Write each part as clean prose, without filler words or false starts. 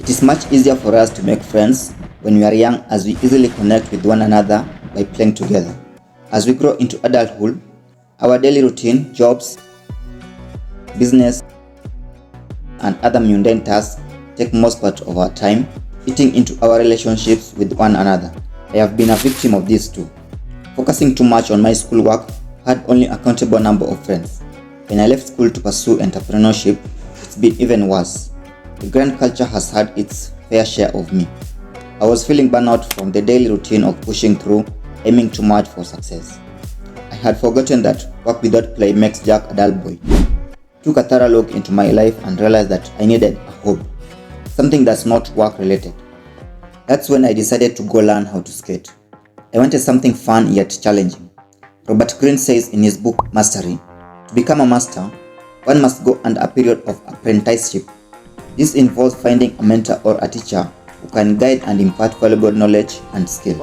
It is much easier for us to make friends when we are young, as we easily connect with one another by playing together. As we grow into adulthood, our daily routine, jobs, business, and other mundane tasks take most part of our time, eating into our relationships with one another. I have been a victim of this too. Focusing too much on my schoolwork, I had only a countable number of friends. When I left school to pursue entrepreneurship, it's been even worse. The grand culture has had its fair share of me. I was feeling burnout from the daily routine of pushing through, aiming too much for success. I had forgotten that work without play makes Jack a dull boy. Took a thorough look into my life and realized that I needed a hobby, something that's not work related. That's when I decided to go learn how to skate. I wanted something fun yet challenging. Robert Greene says in his book Mastery, to become a master, one must go under a period of apprenticeship. This involves finding a mentor or a teacher who can guide and impart valuable knowledge and skills.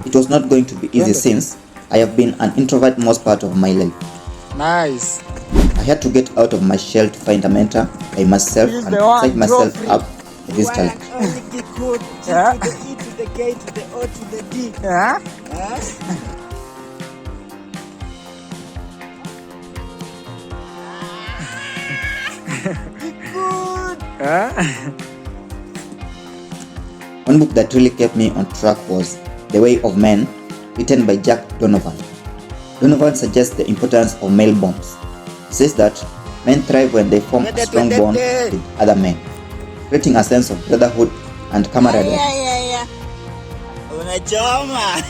It was not going to be easy since I have been an introvert most part of my life. Nice. I had to get out of my shell to find a mentor by myself and set myself up for this challenge. Yeah. To the E to the K to the O to the D. Yeah. One book that really kept me on track was The Way of Men, written by Jack Donovan. Donovan suggests the importance of male bonds. He says that men thrive when they form a strong bond with other men, creating a sense of brotherhood and camaraderie. Unachoma.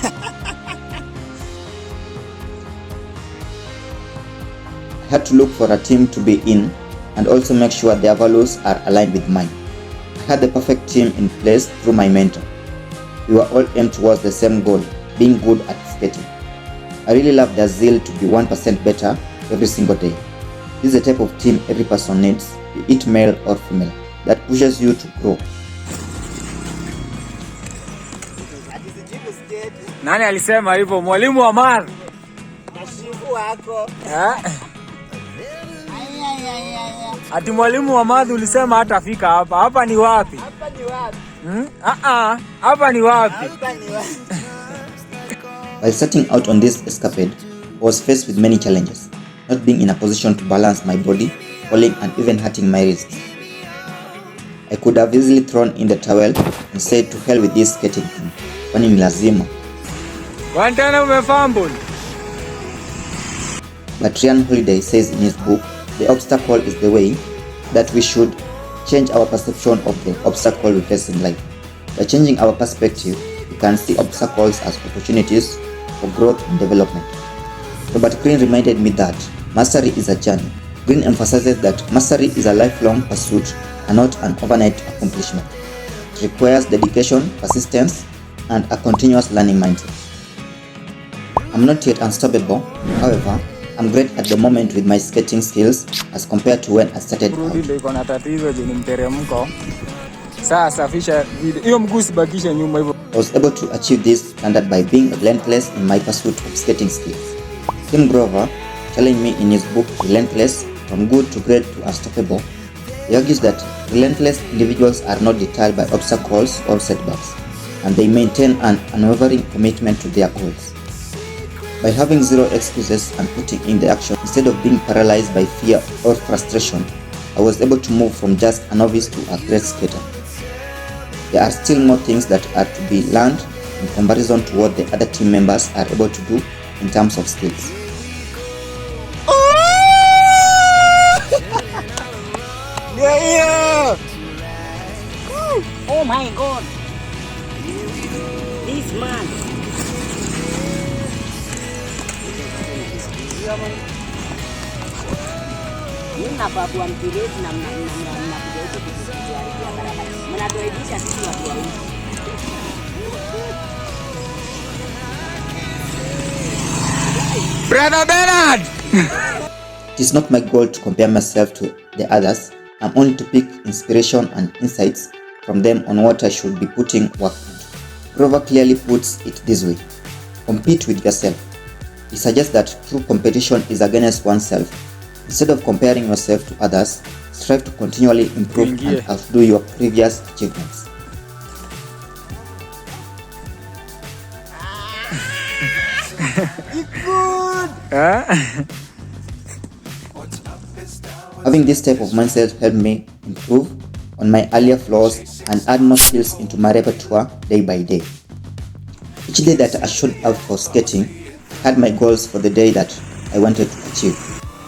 I had to look for a team to be in and also make sure their values are aligned with mine. I had the perfect team in place through my mentor. We were all aimed towards the same goal, being good at skating. I really love their zeal to be 1% better every single day. This is the type of team every person needs, be it male or female, that pushes you to grow. Nani alisema hivyo? Mwalimu Amar. Mashifu wako. Ati mwalimu Amar ulisema hatafika hapa. Hapa ni wapi? Hapa ni wapi? Hapa ni wapi? Hapa ni wapi? While setting out on this escapade, I was faced with many challenges, not being in a position to balance my body, falling and even hurting my wrists. I could have easily thrown in the towel and said to hell with this skating thing, kwani ni lazima. Wantana umefumble. But Ryan Holiday says in his book, The Obstacle is the Way, that we should change our perception of the obstacle we face in life. By changing our perspective, we can see obstacles as opportunities for growth and development. Robert Greene reminded me that mastery is a journey. Greene emphasizes that mastery is a lifelong pursuit and not an overnight accomplishment. It requires dedication, persistence, and a continuous learning mindset. I'm not yet unstoppable, however, I'm great at the moment with my skating skills as compared to when I started out. I was able to achieve this standard by being relentless in my pursuit of skating skills. Tim Grover, telling me in his book Relentless, From Good to Great to Unstoppable, he argues that relentless individuals are not deterred by obstacles or setbacks, and they maintain an unwavering commitment to their goals. By having zero excuses and putting in the action instead of being paralyzed by fear or frustration, I was able to move from just a novice to a great skater. There are still more things that are to be learned in comparison to what the other team members are able to do in terms of skills. Yeah. Oh my God. This man. Mnapakua mpireti na mnakuja huko kutuharibia barabara. Mnatuaibisha sisi watu wa huko. Brother Bernard! It is not my goal to compare myself to the others. I'm only to pick inspiration and insights from them on what I should be putting work into. Grover clearly puts it this way: compete with yourself. He suggests that true competition is against oneself, Instead of comparing yourself to others, strive to continually improve and outdo your previous achievements. Having this type of mindset helped me improve on my earlier flaws and add more skills into my repertoire day by day. Each day that I showed up for skating, I had my goals for the day that I wanted to achieve,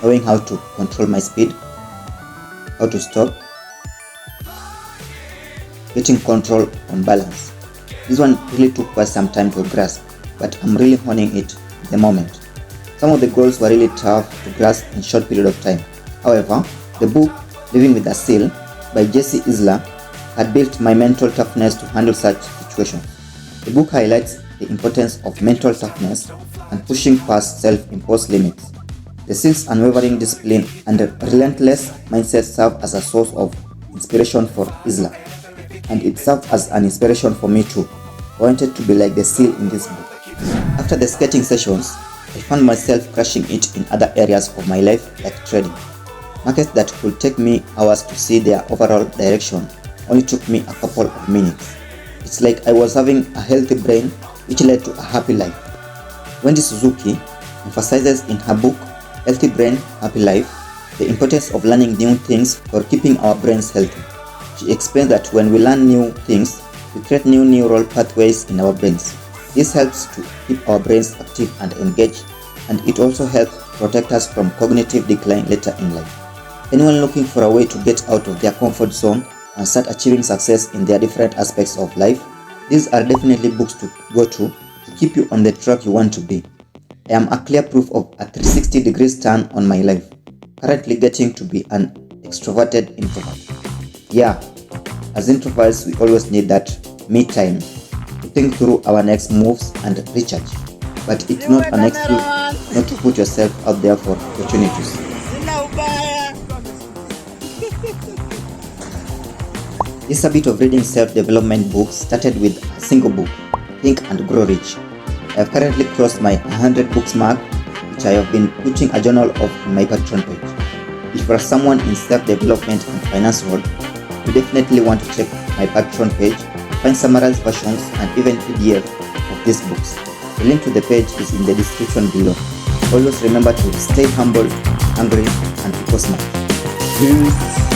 knowing how to control my speed, how to stop, getting control on balance. This one really took quite some time to grasp, but I'm really honing it at the moment. Some of the goals were really tough to grasp in a short period of time. However, the book Living with a Seal by ZkEVM had built my mental toughness to handle such situations. The book highlights the importance of mental toughness and pushing past self-imposed limits. The Seal's unwavering discipline and relentless mindset serve as a source of inspiration for Islam, and it served as an inspiration for me too. I wanted to be like the Seal in this book. After the skating sessions, I found myself crushing it in other areas of my life like trading. Markets that could take me hours to see their overall direction only took me a couple of minutes. It's like I was having a healthy brain which led to a happy life. Wendy Suzuki emphasizes in her book Healthy Brain, Happy Life the importance of learning new things for keeping our brains healthy. She explains that when we learn new things, we create new neural pathways in our brains. This helps to keep our brains active and engaged, and it also helps protect us from cognitive decline later in life. Anyone looking for a way to get out of their comfort zone and start achieving success in their different aspects of life, these are definitely books to go to keep you on the track you want to be. I am a clear proof of a 360 degrees turn on my life, currently getting to be an extroverted introvert. Yeah, as introverts we always need that me time to think through our next moves and recharge, but it's not an excuse not to put yourself out there for opportunities. This habit of reading self-development books started with a single book, Think and Grow Rich. I have currently crossed my 100 books mark, which I have been putting a journal of in my Patreon page. If you are someone in self-development and finance world, you definitely want to check my Patreon page, find summarized versions and even PDF of these books. The link to the page is in the description below. Always remember to stay humble, hungry, and focus smart. Peace.